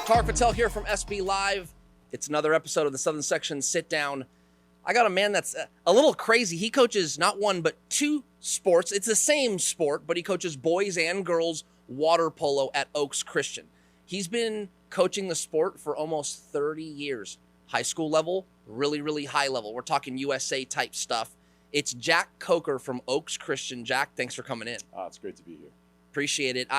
Tar Patel here from SB Live. It's another episode of the Southern Section Sit Down. I got a man that's a little crazy. He coaches not one, but two sports. It's the same sport, but he coaches boys and girls water polo at Oaks Christian. He's been coaching the sport for almost 30 years. High school level, really, really high level. We're talking USA type stuff. It's Jack Kocur from Oaks Christian. Jack, thanks for coming in. It's great to be here. Appreciate it.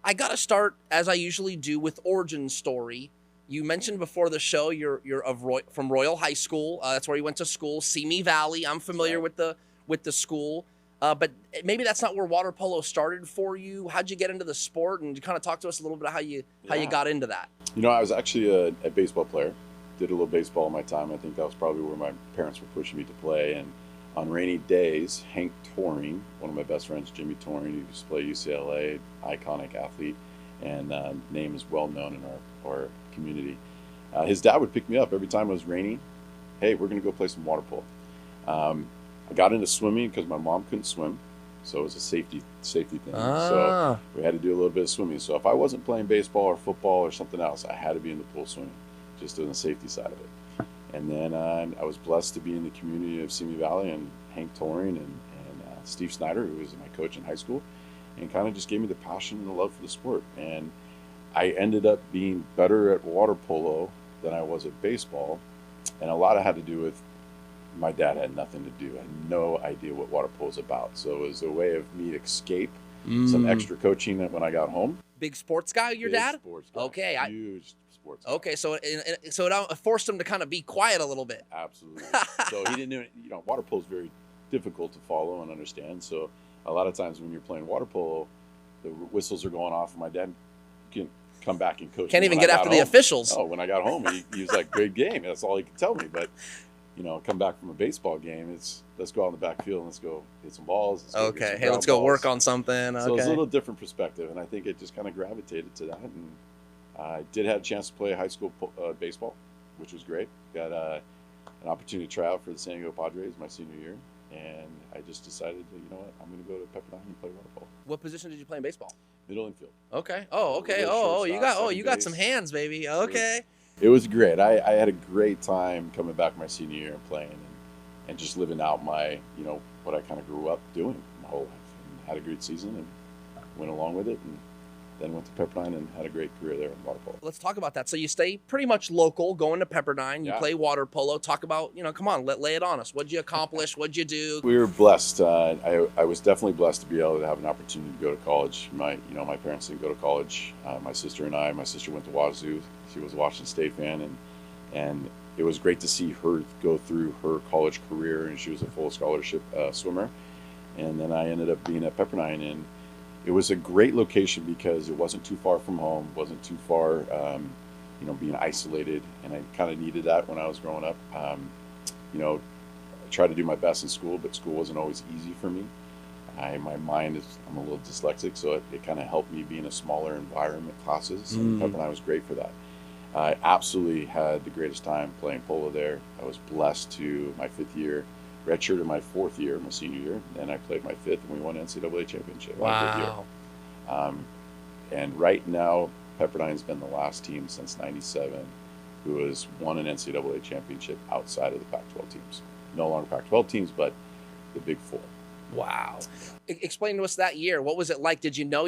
I got to start, as I usually do, with origin story. You mentioned before the show you're from Royal High School. That's where you went to school, Simi Valley. I'm familiar with the school, but maybe that's not where water polo started for you. How'd you get into the sport? And kind of talk to us a little bit how you got into that. You know, I was actually a baseball player. Did a little baseball in my time. I think that was probably where my parents were pushing me to play. And on rainy days, Hank Toring, one of my best friends, Jimmy Toring, he used to play UCLA, iconic athlete, and name is well known in our community. His dad would pick me up every time it was raining. Hey, we're going to go play some water polo. I got into swimming because my mom couldn't swim, so it was a safety thing. So we had to do a little bit of swimming. So if I wasn't playing baseball or football or something else, I had to be in the pool swimming, just doing the safety side of it. And then I was blessed to be in the community of Simi Valley and Hank Toring and Steve Snyder, who was my coach in high school, and kind of just gave me the passion and the love for the sport. And I ended up being better at water polo than I was at baseball. And a lot of it had to do with my dad had nothing to do. I had no idea what water polo is about. So it was a way of me to escape some extra coaching when I got home. Big sports guy, your dad? Sports guy. Okay. Huge sports guy. Okay, so it forced him to kind of be quiet a little bit. Absolutely. So he didn't know, water polo is very difficult to follow and understand. So a lot of times when you're playing water polo, the whistles are going off, and my dad can come back and coach. Can't even get after the officials. Oh, when I got home, he was like, great game. That's all he could tell me. But, come back from a baseball game, it's let's go out in the backfield and let's go hit some balls. Okay, hey, let's go work on something. So it's a little different perspective, and I think it just kind of gravitated to that. And I did have a chance to play high school baseball, which was great. Got an opportunity to try out for the San Diego Padres my senior year. And I just decided, you know what, I'm going to go to Pepperdine and play water polo. What position did you play in baseball? Middle infield. Okay. Oh, okay. You got some hands, baby. Okay. It was great. I had a great time coming back my senior year and playing and just living out my, what I kind of grew up doing my whole life. And had a great season and went along with it, and then went to Pepperdine and had a great career there in water polo. Let's talk about that. So you stay pretty much local, going to Pepperdine. You play water polo. Talk about, come on, lay it on us. What'd you accomplish? What'd you do? We were blessed. I was definitely blessed to be able to have an opportunity to go to college. My parents didn't go to college. My sister went to Wazoo. She was a Washington State fan, and it was great to see her go through her college career, and she was a full scholarship swimmer. And then I ended up being at Pepperdine, and it was a great location because it wasn't too far from home, wasn't too far, being isolated, and I kind of needed that when I was growing up. I tried to do my best in school, but school wasn't always easy for me. I'm a little dyslexic, so it kind of helped me be in a smaller environment classes, and Pepperdine was great for that. I absolutely had the greatest time playing polo there. I was blessed to my fifth year, redshirted my fourth year, my senior year, and I played my fifth, and we won NCAA championship. Wow. And right now, Pepperdine's been the last team since '97 who has won an NCAA championship outside of the Pac-12 teams. No longer Pac-12 teams, but the Big Four. Wow. Explain to us that year. What was it like? Did you know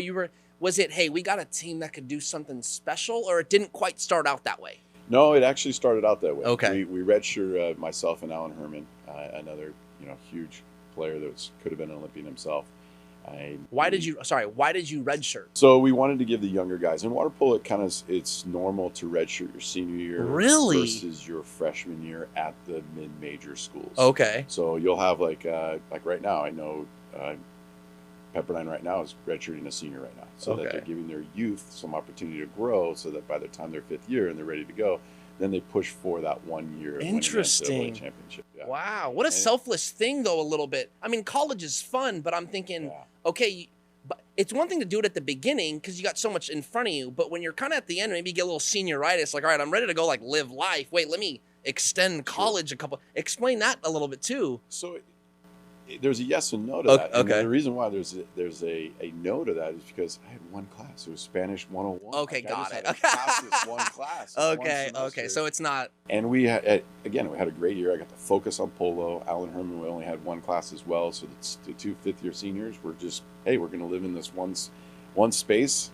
was it, hey, we got a team that could do something special, or it didn't quite start out that way? No, it actually started out that way. Okay. We redshirted myself and Alan Herman, another huge player that could have been an Olympian himself. Why did you redshirt? So we wanted to give the younger guys in water polo. It's normal to redshirt your senior year, really, versus your freshman year at the mid-major schools. Okay. So you'll have like right now, I know Pepperdine right now is redshirting a senior right now, so that they're giving their youth some opportunity to grow, so that by the time they're fifth year and they're ready to go, then they push for that 1 year. Interesting. Championship. Yeah. Wow. What a selfless thing, though, a little bit. I mean, college is fun, but I'm thinking, okay, but it's one thing to do it at the beginning because you got so much in front of you. But when you're kind of at the end, maybe you get a little senioritis, like, all right, I'm ready to go, like, live life. Wait, let me extend college a couple. Explain that a little bit, too. So there's a yes and no to Okay. that. And the reason why there's a no to that is because I had one class. It was Spanish 101. Okay, Like, got I it. just had to pass this one class. This one Okay, semester. so it's not. And we had, again, we had a great year. I got to focus on polo. Alan Herman, we only had one class as well. So the two fifth-year seniors were just, hey, we're going to live in this one space,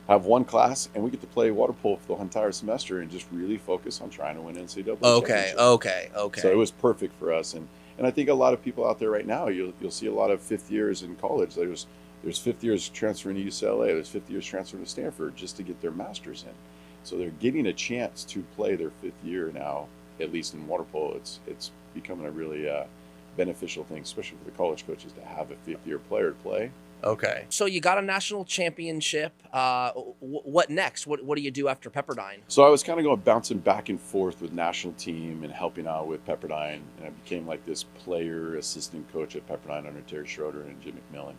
have one class, and we get to play water polo for the entire semester and just really focus on trying to win NCAA championship. Okay. So it was perfect for us. And I think a lot of people out there right now, you'll see a lot of fifth years in college. There's fifth years transferring to UCLA. There's fifth years transferring to Stanford just to get their master's in. So they're getting a chance to play their fifth year now, at least in water polo. It's becoming a really beneficial thing, especially for the college coaches, to have a fifth-year player to play. Okay. So you got a national championship. What next? What do you do after Pepperdine? So I was kind of bouncing back and forth with national team and helping out with Pepperdine. And I became like this player assistant coach at Pepperdine under Terry Schroeder and Jim McMillan.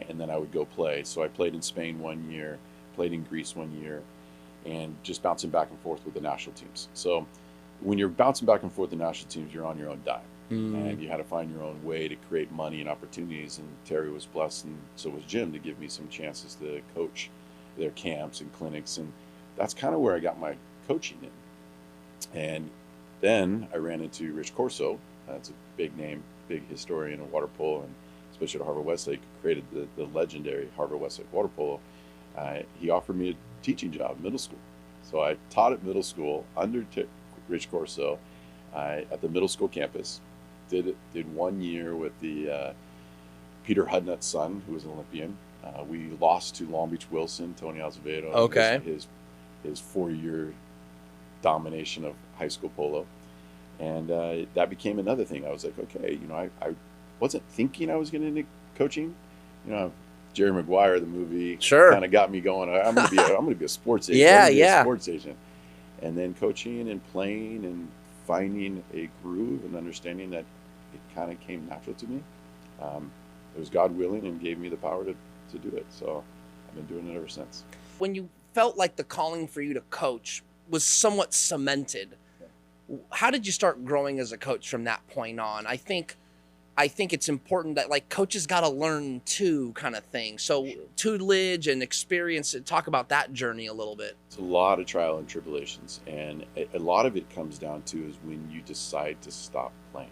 And then I would go play. So I played in Spain 1 year, played in Greece 1 year, and just bouncing back and forth with the national teams. So when you're bouncing back and forth with the national teams, you're on your own dime. And you had to find your own way to create money and opportunities. And Terry was blessed, and so was Jim, to give me some chances to coach their camps and clinics. And that's kind of where I got my coaching in. And then I ran into Rich Corso. That's a big name, big historian of water polo, and especially at Harvard Westlake, created the legendary Harvard Westlake water polo. He offered me a teaching job in middle school. So I taught at middle school under Rich Corso at the middle school campus. Did 1 year with the Peter Hudnut's son, who was an Olympian. We lost to Long Beach Wilson, Tony Azevedo. Okay. His 4-year domination of high school polo. And that became another thing. I was like, okay, I wasn't thinking I was getting into coaching. Jerry Maguire, the movie, kind of got me going. I'm gonna be a sports agent. A sports agent. And then coaching and playing and finding a groove and understanding that it kind of came natural to me. It was God willing and gave me the power to do it. So I've been doing it ever since. When you felt like the calling for you to coach was somewhat cemented, how did you start growing as a coach from that point on? I think it's important that like coaches got to learn too, kind of thing. So tutelage and experience, talk about that journey a little bit. It's a lot of trial and tribulations, and a lot of it comes down to is when you decide to stop playing,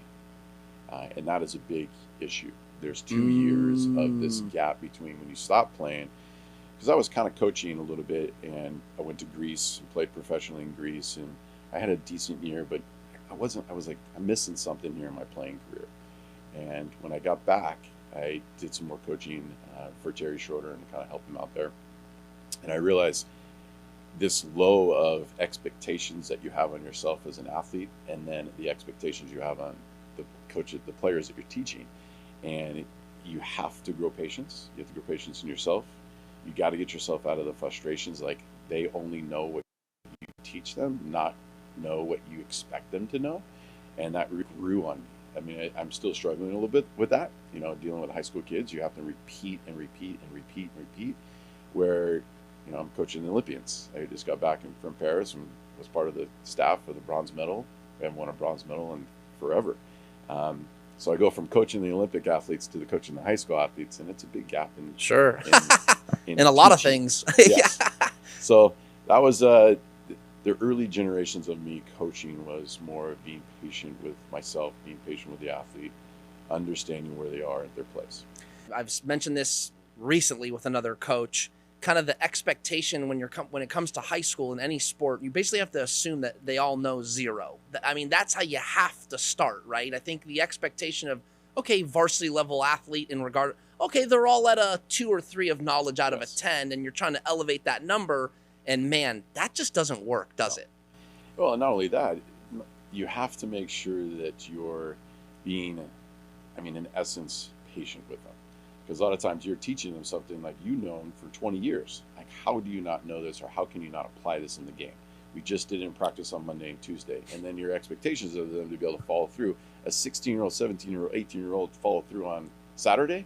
and that is a big issue. There's 2 years of this gap between when you stop playing, because I was kind of coaching a little bit, and I went to Greece and played professionally in Greece, and I had a decent year, but I was like, I'm missing something here in my playing career. And when I got back, I did some more coaching for Terry Schroeder and kind of helped him out there. And I realized this low of expectations that you have on yourself as an athlete, and then the expectations you have on the players that you're teaching. And you have to grow patience. You have to grow patience in yourself. You got to get yourself out of the frustrations. Like, they only know what you teach them, not know what you expect them to know. And that grew on me. I mean, I'm still struggling a little bit with that. Dealing with high school kids, you have to repeat and repeat and repeat and repeat. Where, I'm coaching the Olympians. I just got back from Paris and was part of the staff for the bronze medal. We haven't won a bronze medal in forever. So I go from coaching the Olympic athletes to coaching the high school athletes, and it's a big gap in in a lot of things. Yes. So that was the early generations of me coaching was more of being patient with myself, being patient with the athlete, understanding where they are at their place. I've mentioned this recently with another coach, kind of the expectation when it comes to high school in any sport, you basically have to assume that they all know zero. I mean, that's how you have to start, right? I think the expectation of, okay, varsity level athlete in regard, okay, they're all at a 2 or 3 of knowledge out of a 10, and you're trying to elevate that number. And man, that just doesn't work, does it? Well, and not only that, you have to make sure that you're being, in essence, patient with them. Because a lot of times you're teaching them something like you've known for 20 years. Like, how do you not know this, or how can you not apply this in the game? We just did it in practice on Monday and Tuesday. And then your expectations of them to be able to follow through. A 16-year-old, 17-year-old, 18-year-old follow through on Saturday,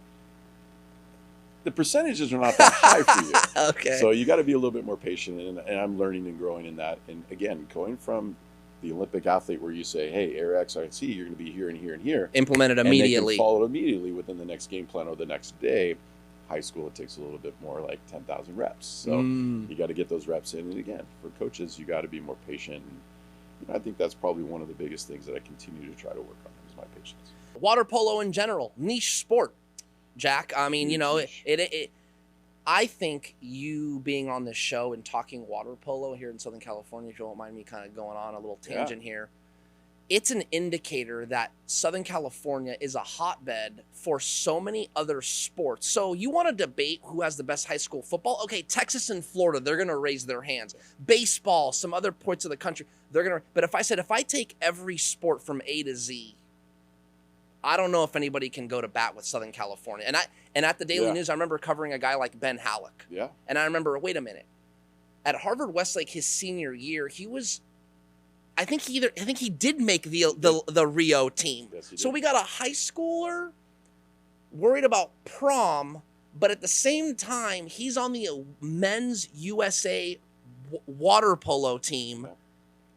the percentages are not that high for you. Okay. So you got to be a little bit more patient, and I'm learning and growing in that. And again, going from the Olympic athlete where you say, hey, area X, Y, and Z, you're going to be here and here and here. Implemented And immediately. they can follow it immediately within the next game plan or the next day. High school, it takes a little bit more, like 10,000 reps. So you got to get those reps in. And again, for coaches, you got to be more patient. And I think that's probably one of the biggest things that I continue to try to work on is my patience. Water polo in general, niche sport, Jack. I mean, I think you being on this show and talking water polo here in Southern California, if you don't mind me kind of going on a little tangent here, it's an indicator that Southern California is a hotbed for so many other sports. So you want to debate who has the best high school football? Okay, Texas and Florida, they're going to raise their hands. Baseball, some other parts of the country, they're going to. But if I take every sport from A to Z, I don't know if anybody can go to bat with Southern California. And at the Daily News, I remember covering a guy like Ben Halleck. Yeah. And I remember, wait a minute, at Harvard Westlake his senior year, he was. I think he did make the Rio team. Yes, he did. So we got a high schooler worried about prom, but at the same time, he's on the men's USA water polo team. Yeah.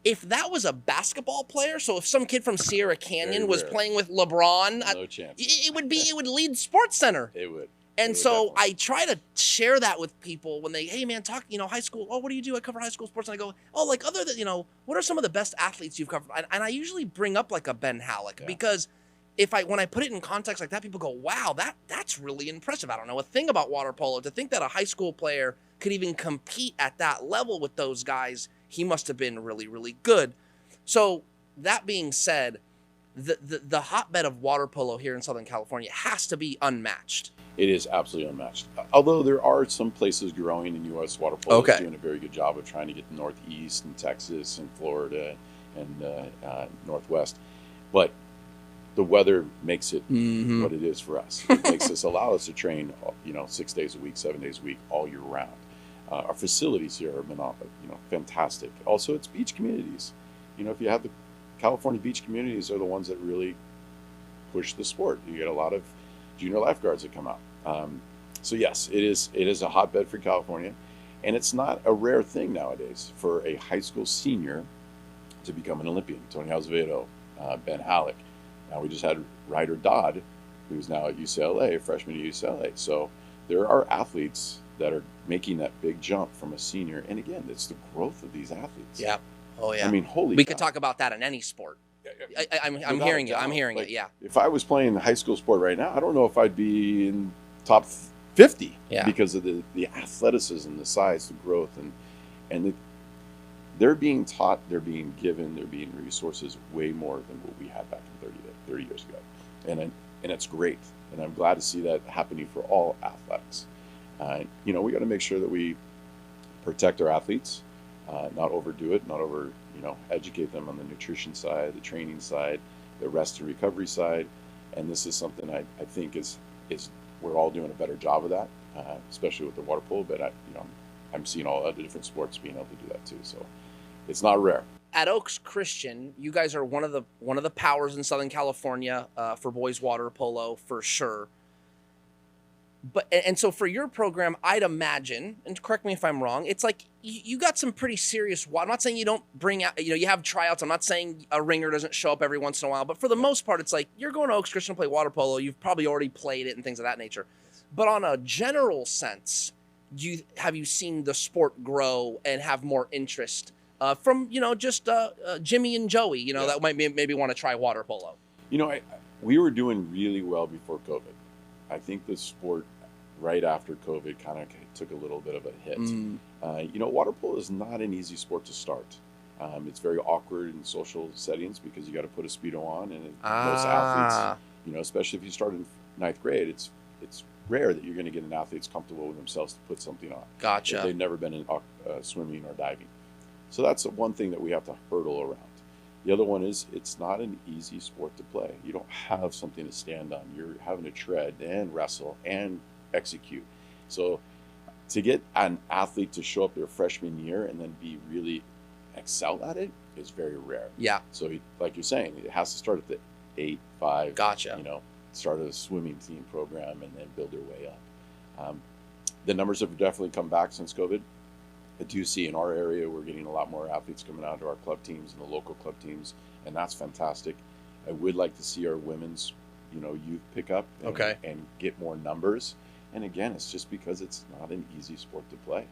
If that was a basketball player, so if some kid from Sierra Canyon Very was rare. playing with LeBron, No chance. it would lead Sports Center. It would. And It would so definitely. I try to share that with people when they, hey man, talk, high school. Oh, what do you do? I cover high school sports. And I go, oh, like other than, what are some of the best athletes you've covered? And I usually bring up like a Ben Halleck because when I put it in context like that, people go, wow, that's really impressive. I don't know a thing about water polo. To think that a high school player could even compete at that level with those guys, he must have been really, really good. So that being said, the hotbed of water polo here in Southern California has to be unmatched. It is absolutely unmatched. Although there are some places growing in U.S. water polo that's doing a very good job of trying to get the Northeast and Texas and Florida and Northwest. But the weather makes it what it is for us. It makes us allow us to train, 6 days a week, 7 days a week, all year round. Our facilities here are fantastic. Also, it's beach communities. If you have the California beach communities are the ones that really push the sport. You get a lot of junior lifeguards that come out. So yes, it is a hotbed for California, and it's not a rare thing nowadays for a high school senior to become an Olympian. Tony Azevedo, Ben Halleck. Now we just had Ryder Dodd, who's now at UCLA, a freshman at UCLA. So there are athletes that are making that big jump from a senior, and again, it's the growth of these athletes. Yeah. Oh yeah. I mean, we could talk about that in any sport. I'm hearing you. I'm hearing it. Yeah. If I was playing high school sport right now, I don't know if I'd be in top 50 because of the athleticism, the size, the growth, and they're being taught, they're being given, they're being resources way more than what we had back in 30 years ago, and it's great, and I'm glad to see that happening for all athletics. We got to make sure that we protect our athletes, not overdo it, not educate them on the nutrition side, the training side, the rest and recovery side. And this is something I think is we're all doing a better job of that, especially with the water polo. But I'm seeing all other different sports being able to do that too. So it's not rare. At Oaks Christian, you guys are one of the powers in Southern California for boys water polo for sure. And so for your program, I'd imagine, and correct me if I'm wrong, it's like you got some pretty serious. I'm not saying you don't bring out, you have tryouts. I'm not saying a ringer doesn't show up every once in a while, but for the most part, it's like you're going to Oaks Christian to play water polo. You've probably already played it and things of that nature. But on a general sense, have you seen the sport grow and have more interest from just Jimmy and Joey, that might maybe want to try water polo? We were doing really well before COVID. I think the sport right after COVID kind of took a little bit of a hit. Water polo is not an easy sport to start. It's very awkward in social settings because you got to put a Speedo on, and most athletes, especially if you start in ninth grade, it's rare that you're going to get an athlete that's comfortable with themselves to put something on. Gotcha. If they've never been in swimming or diving. So that's the one thing that we have to hurdle around. The other one is it's not an easy sport to play. You don't have something to stand on. You're having to tread and wrestle and execute. So to get an athlete to show up their freshman year and then be really excel at it is very rare. Yeah. So like you're saying, it has to start at the 8, 5. Gotcha. Start a swimming team program and then build their way up. The numbers have definitely come back since COVID. I do see in our area, we're getting a lot more athletes coming out to our club teams and the local club teams, and that's fantastic. I would like to see our women's, youth pick up and get more numbers. And again, it's just because it's not an easy sport to play.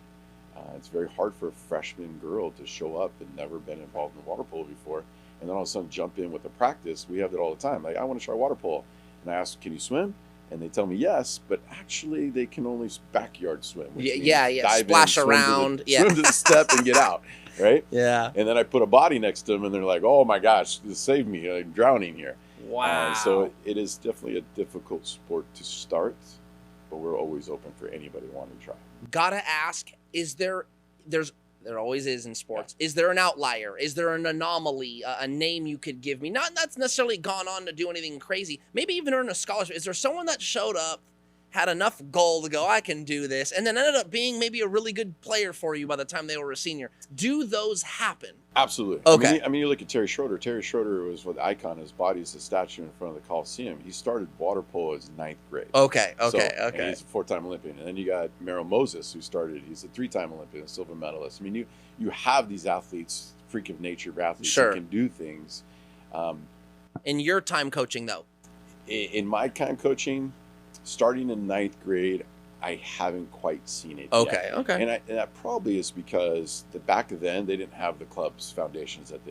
It's very hard for a freshman girl to show up and never been involved in water polo before, and then all of a sudden jump in with a practice. We have that all the time. Like, I want to try water polo, and I ask, can you swim? And they tell me yes, but actually they can only backyard swim. Splash around, swim to the step and get out, right? Yeah. And then I put a body next to them, and they're like, "Oh my gosh, this saved me! I'm drowning here." Wow. So it is definitely a difficult sport to start, but we're always open for anybody wanting to try. Gotta ask: there always is in sports. Is there an outlier? Is there an anomaly? A name you could give me? Not that's necessarily gone on to do anything crazy. Maybe even earn a scholarship. Is there someone that showed up, had enough goal to go, I can do this, and then ended up being maybe a really good player for you by the time they were a senior? Do those happen? Absolutely. Okay. I mean, you look at Terry Schroeder. Terry Schroeder was what icon. His body is a statue in front of the Coliseum. He started water polo as 9th grade. Okay. And he's a 4-time Olympian. And then you got Merrill Moses, who started. He's a 3-time Olympian, a silver medalist. I mean, you have these athletes, freak of nature athletes, who can do things. In your time coaching, though? In my time coaching, starting in 9th grade, I haven't quite seen it yet. Okay. And that probably is because back then they didn't have the club's foundations that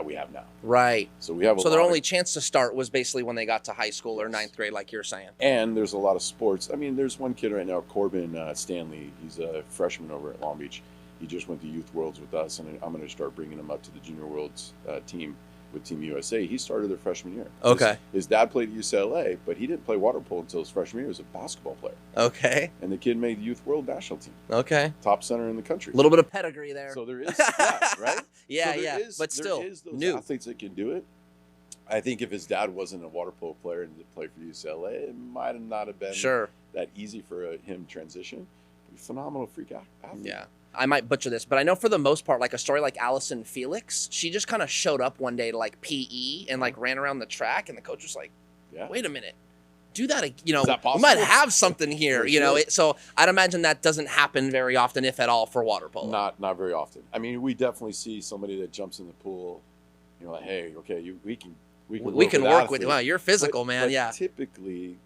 we have now. Right. So we have. So their only chance to start was basically when they got to high school or 9th grade, like you're saying. And there's a lot of sports. I mean, there's one kid right now, Corbin Stanley. He's a freshman over at Long Beach. He just went to Youth Worlds with us, and I'm going to start bringing him up to the Junior Worlds team with Team USA. He started their freshman year. Okay. His dad played at UCLA, but he didn't play water polo until his freshman year. He was a basketball player. Okay. And the kid made the Youth World National Team. Okay. Top center in the country. A little bit of pedigree there. So there is, right? But still, there is those new athletes that can do it. I think if his dad wasn't a water polo player and did play for UCLA, it might not have been that easy for him to transition. But he's a phenomenal freak athlete. Yeah. I might butcher this, but I know for the most part, like a story like Allison Felix, she just kind of showed up one day to like PE and like ran around the track, and the coach was like, wait a minute, do that, Is that possible? we might have something here, so I'd imagine that doesn't happen very often, if at all, for water polo. Not very often. I mean, we definitely see somebody that jumps in the pool, like, hey, okay, we can work with you. Wow, you're physical, man. But typically,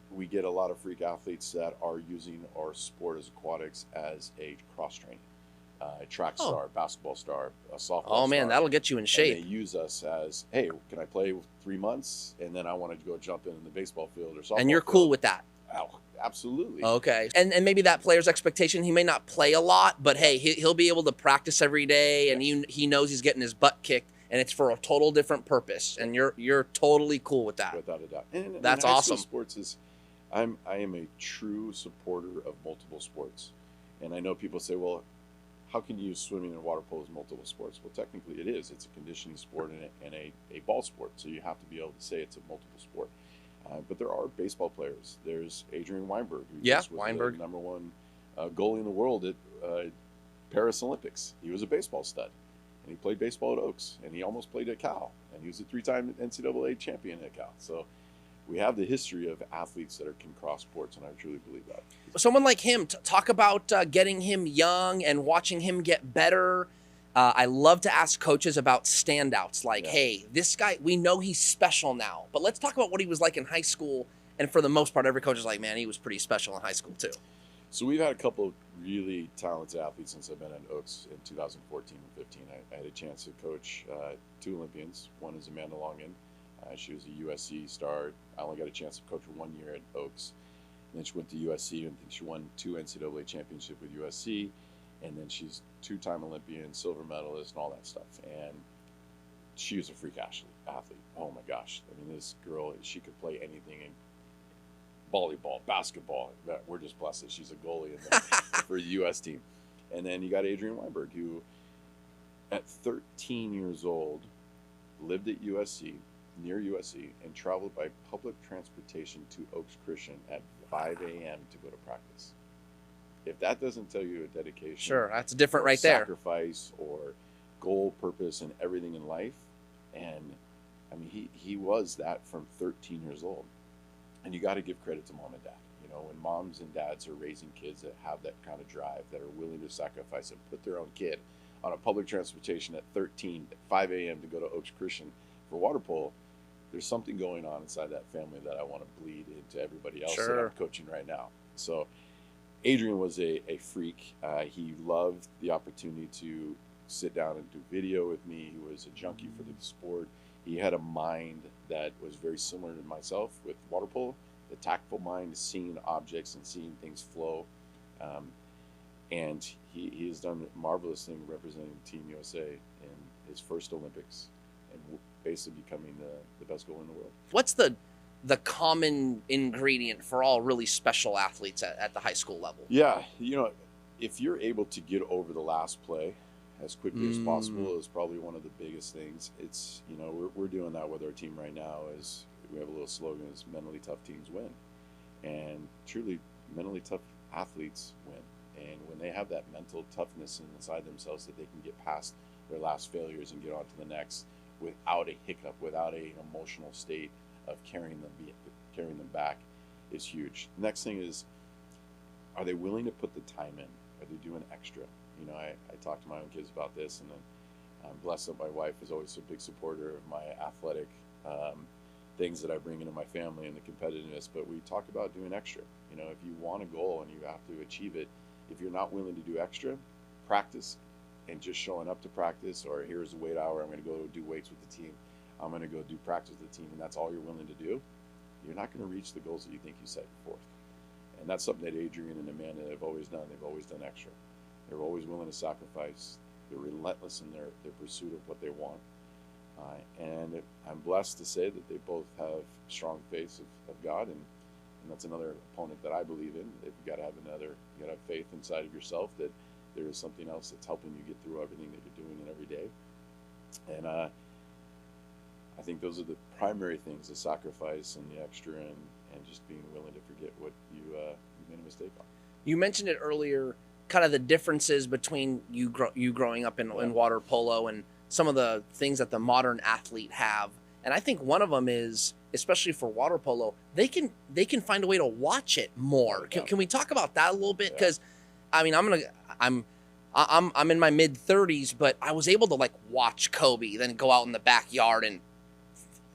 we get a lot of freak athletes that are using our sport as aquatics as a cross training. A track star, basketball star, a softball star. Oh, man, that'll get you in shape. And they use us as, hey, can I play 3 months? And then I want to go jump in the baseball field or softball And you're field. Cool with that? Oh, absolutely. Okay. And maybe that player's expectation, he may not play a lot, but hey, he'll be able to practice every day, and he knows he's getting his butt kicked, and it's for a total different purpose. And you're totally cool with that. Without a doubt. And that's awesome. Sports is, I am a true supporter of multiple sports. And I know people say, well, how can you use swimming and water polo as multiple sports? Well, technically it is. It's a conditioning sport and a ball sport. So you have to be able to say it's a multiple sport. But there are baseball players. There's Adrian Weinberg, who was the number one goalie in the world at Paris Olympics. He was a baseball stud, and he played baseball at Oaks, and he almost played at Cal, and he was a 3-time NCAA champion at Cal. So we have the history of athletes that can cross sports, and I truly believe that. Someone like him, talk about getting him young and watching him get better. I love to ask coaches about standouts, like, hey, this guy, we know he's special now, but let's talk about what he was like in high school. And for the most part, every coach is like, man, he was pretty special in high school too. So we've had a couple of really talented athletes since I've been at Oaks in 2014 and 15. I had a chance to coach 2 Olympians. One is Amanda Longan. She was a USC star. I only got a chance to coach her 1 year at Oaks. And then she went to USC, and she won 2 NCAA championships with USC. And then she's 2-time Olympian, silver medalist, and all that stuff. And she was a freak athlete. Oh my gosh. I mean, this girl, she could play anything in volleyball, basketball. We're just blessed that she's a goalie for the U.S. team. And then you got Adrian Weinberg, who at 13 years old lived at USC, near USC, and traveled by public transportation to Oaks Christian at 5 a.m. to go to practice. If that doesn't tell you a dedication, sure, that's different right there. Sacrifice or goal, purpose, and everything in life. And I mean, he was that from 13 years old. And you got to give credit to mom and dad. when moms and dads are raising kids that have that kind of drive, that are willing to sacrifice and put their own kid on a public transportation at 13, at 5 a.m. to go to Oaks Christian for water polo, there's something going on inside that family that I want to bleed into everybody else that I'm coaching right now. So Adrian was a freak. He loved the opportunity to sit down and do video with me. He was a junkie for the sport. He had a mind that was very similar to myself with water polo, the tactful mind, seeing objects and seeing things flow. And he has done a marvelous thing representing Team USA in his first Olympics and basically becoming the best goalie in the world. What's the common ingredient for all really special athletes at the high school level? Yeah, if you're able to get over the last play as quickly as possible is probably one of the biggest things. It's, we're doing that with our team right now. Is we have a little slogan, is mentally tough teams win. And truly, mentally tough athletes win. And when they have that mental toughness inside themselves that they can get past their last failures and get on to the next without a hiccup, without an emotional state of carrying them back, is huge. Next thing is, are they willing to put the time in? Are they doing extra? I talk to my own kids about this, and then I'm blessed that my wife is always a big supporter of my athletic things that I bring into my family and the competitiveness. But we talk about doing extra. If you want a goal and you have to achieve it, if you're not willing to do extra, practice and just showing up to practice, or here's a weight hour, I'm going to go do weights with the team, I'm going to go do practice with the team, and that's all you're willing to do, you're not going to reach the goals that you think you set forth. And that's something that Adrian and Amanda have always done. They've always done extra. They're always willing to sacrifice. They're relentless in their pursuit of what they want. And I'm blessed to say that they both have strong faith of God, and that's another opponent that I believe in. You've got to have faith inside of yourself that there is something else that's helping you get through everything that you're doing in every day. And I think those are the primary things: the sacrifice and the extra, and just being willing to forget what you made a mistake on. You mentioned it earlier, kind of the differences between you growing up in water polo and some of the things that the modern athlete have. And I think one of them is, especially for water polo, they can find a way to watch it more. Can we talk about that a little bit? Because I mean, I'm in my mid 30s, but I was able to watch Kobe, then go out in the backyard and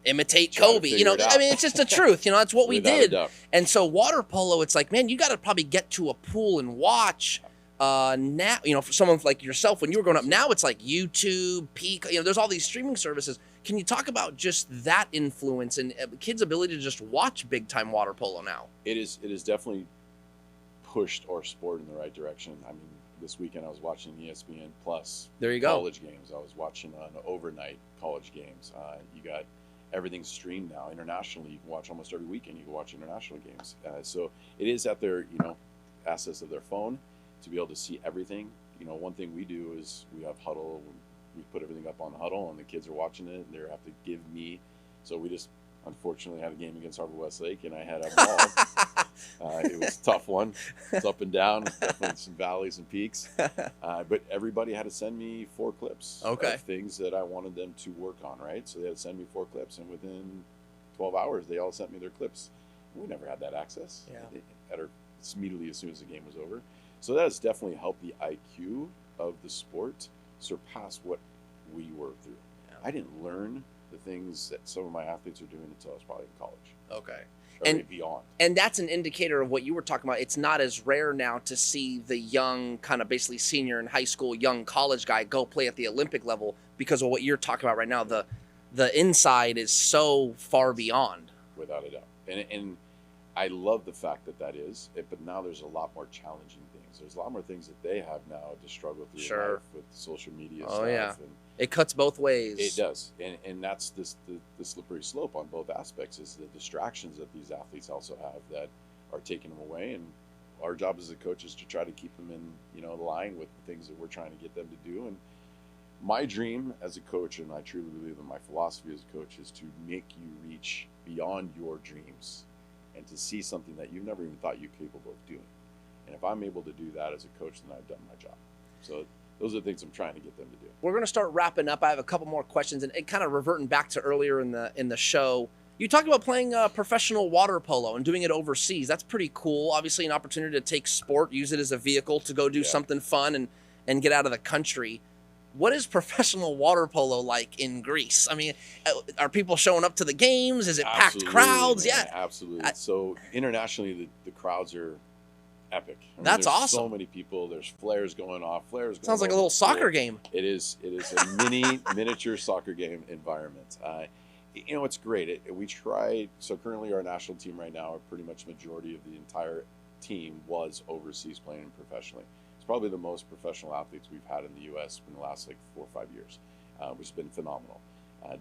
imitate Kobe. I mean, it's just the truth. That's what we did. And so water polo, it's like, man, you got to probably get to a pool and watch. Now, for someone like yourself, when you were growing up, now it's like YouTube, Peak, there's all these streaming services. Can you talk about just that influence and kids' ability to just watch big time water polo now? It is definitely pushed our sport in the right direction. I mean, this weekend I was watching ESPN Plus. There you go. College games. I was watching overnight college games. You got everything streamed now internationally. You can watch almost every weekend. You can watch international games. So it is at their access of their phone to be able to see everything. One thing we do is we have Huddle. We put everything up on Huddle, and the kids are watching it, and they have to give me. So we just unfortunately had a game against Harvard Westlake, and I had a ball. It was a tough one. It's up and down, definitely some valleys and peaks. But everybody had to send me 4 clips of things that I wanted them to work on, right? So they had to send me 4 clips, and within 12 hours, they all sent me their clips. We never had that access. Immediately as soon as the game was over. So that has definitely helped the IQ of the sport surpass what we were through. I didn't learn the things that some of my athletes are doing until I was probably in college. And beyond. And that's an indicator of what you were talking about. It's not as rare now to see the young, kind of basically senior in high school, young college guy go play at the Olympic level because of what you're talking about right now. The inside is so far beyond. Without a doubt. And I love the fact that is it, but now there's a lot more challenging things. There's a lot more things that they have now to struggle through in life with social media stuff. And it cuts both ways. It does. And that's the slippery slope on both aspects, is the distractions that these athletes also have that are taking them away. And our job as a coach is to try to keep them in, line with the things that we're trying to get them to do. And my dream as a coach, and I truly believe in my philosophy as a coach, is to make you reach beyond your dreams and to see something that you've never even thought you're capable of doing. And if I'm able to do that as a coach, then I've done my job. So those are the things I'm trying to get them to do. We're going to start wrapping up. I have a couple more questions, and kind of reverting back to earlier in the show. You talked about playing professional water polo and doing it overseas. That's pretty cool. Obviously, an opportunity to take sport, use it as a vehicle to go do something fun and get out of the country. What is professional water polo like in Greece? I mean, are people showing up to the games? Is it packed crowds? Man, absolutely. So internationally, the crowds are epic. I mean, That's there's awesome. So many people. There's flares going off. Sounds like a little soccer game. It is a miniature soccer game environment. You know, it's great. We try. So currently, our national team right now, pretty much majority of the entire team was overseas playing professionally. It's probably the most professional athletes we've had in the U.S. in the last 4 or 5 years, which has been phenomenal.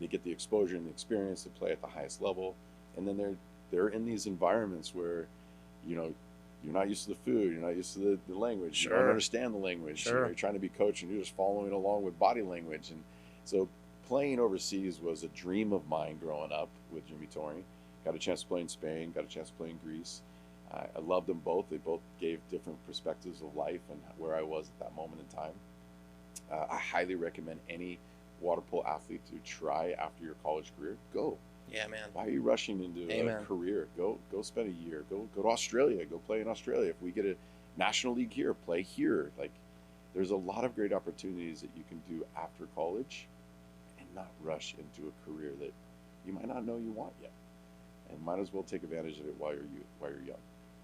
They get the exposure and the experience to play at the highest level, and then they're in these environments where, you know, you're not used to the food, you're not used to the language, Sure. you don't understand the language. Sure. You know, you're trying to be coached, and you're just following along with body language. And so playing overseas was a dream of mine growing up with Jimmy Torrey. Got a chance to play in Spain, got a chance to play in Greece. I loved them both. They both gave different perspectives of life and where I was at that moment in time. I highly recommend any water polo athlete to try after your college career. Go. Yeah, man. Why are you rushing into a career? Go spend a year. Go to Australia. Go play in Australia. If we get a national league here, play here. Like, there's a lot of great opportunities that you can do after college and not rush into a career that you might not know you want yet. And might as well take advantage of it while you're young.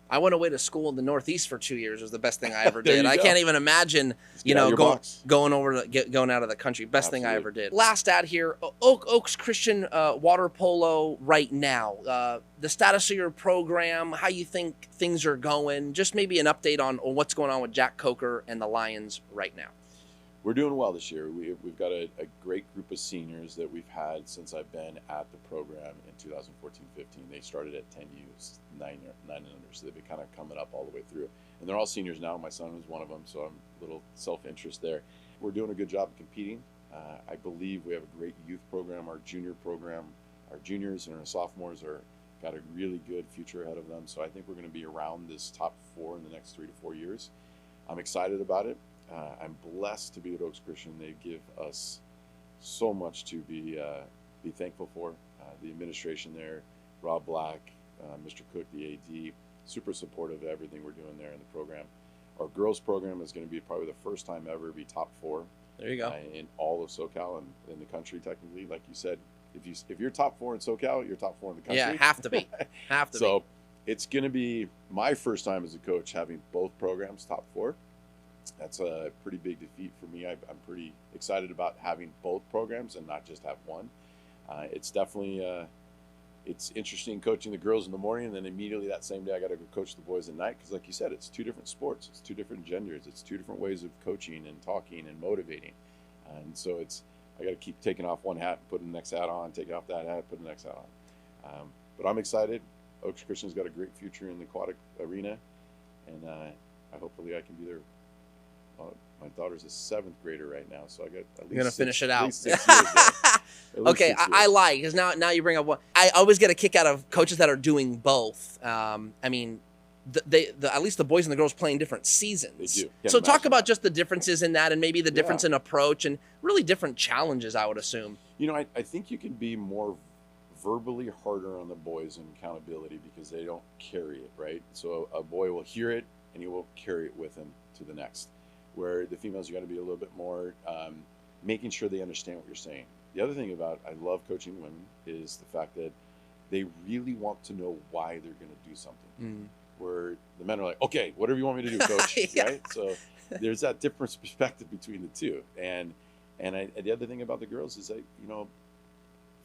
I went away to school in the Northeast for 2 years. It was the best thing I ever did. I can't even imagine, going out of the country. Best thing I ever did. Last ad here, Oaks Christian Water Polo right now. The status of your program, how you think things are going. Just maybe an update on what's going on with Jack Kocur and the Lions right now. We're doing well this year. We've got a great group of seniors that we've had since I've been at the program in 2014-15. They started at 10U's, 9 and under, so they've been kind of coming up all the way through. And they're all seniors now. My son is one of them, so I'm a little self-interest there. We're doing a good job of competing. I believe we have a great youth program. Our junior program, our juniors and our sophomores got a really good future ahead of them. So I think we're going to be around this top 4 in the next 3 to 4 years. I'm excited about it. I'm blessed to be at Oaks Christian. They give us so much to be thankful for. The administration there, Rob Black, Mr. Cook, the AD, super supportive of everything we're doing there in the program. Our girls program is going to be probably the first time ever be top 4. There you go. In all of SoCal and in the country, technically. Like you said, if you're top 4 in SoCal, you're top 4 in the country. Yeah, have to be. So it's going to be my first time as a coach having both programs top 4. That's a pretty big defeat for me. I'm pretty excited about having both programs and not just have one. It's definitely it's interesting coaching the girls in the morning, and then immediately that same day I got to go coach the boys at night, because like you said, it's 2 different sports, it's 2 different genders, it's 2 different ways of coaching and talking and motivating. And so I got to keep taking off one hat, putting the next hat on, taking off that hat, putting the next hat on. But I'm excited. Oaks Christian's got a great future in the aquatic arena, and hopefully I can be there. My daughter's a 7th grader right now, so I got at least You're gonna finish it out. At least 6 years there. Okay, I like, because now you bring up what I always get a kick out of coaches that are doing both. I mean, at least the boys and the girls playing different seasons. They do. So talk about just the differences in that, and maybe the difference in approach, and really different challenges, I would assume. You know, I think you can be more verbally harder on the boys in accountability because they don't carry it, right? So a boy will hear it and he will carry it with him to the next. Where the females, you got to be a little bit more making sure they understand what you're saying. The other thing about I love coaching women is the fact that they really want to know why they're going to do something. Where the men are like, okay, whatever you want me to do, coach, right? So there's that different perspective between the two. And the other thing about the girls is that, you know,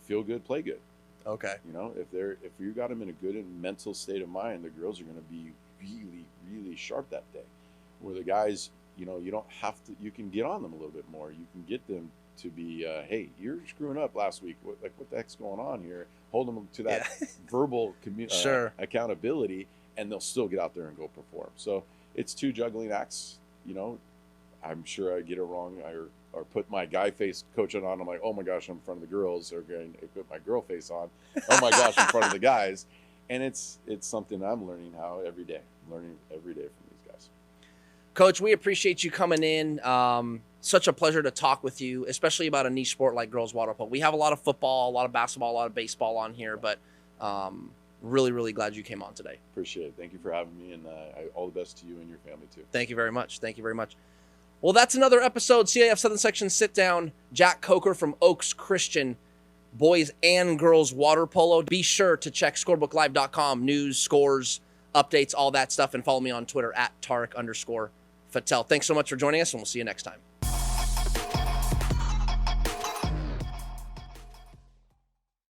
feel good, play good. Okay. You know, if you got them in a good mental state of mind, the girls are going to be really, really sharp that day. Where the guys, you know, you don't have to, you can get on them a little bit more. You can get them to be, hey, you're screwing up last week. What the heck's going on here? Hold them to that verbal accountability, and they'll still get out there and go perform. So it's 2 juggling acts. You know, I'm sure I get it wrong or put my guy face coaching on. I'm like, oh my gosh, I'm in front of the girls, or going to put my girl face on. Oh my gosh, in front of the guys. And it's something I'm learning every day. I'm learning every day from these guys. Coach, we appreciate you coming in. Such a pleasure to talk with you, especially about a niche sport like girls water polo. We have a lot of football, a lot of basketball, a lot of baseball on here, but Really, really glad you came on today. Appreciate it. Thank you for having me, and all the best to you and your family too. Thank you very much. Thank you very much. Well, that's another episode. CIF Southern Section Sit Down. Jack Kocur from Oaks Christian, boys and girls water polo. Be sure to check scorebooklive.com, news, scores, updates, all that stuff, and follow me on Twitter at Tarek_Fatel. Thanks so much for joining us, and we'll see you next time.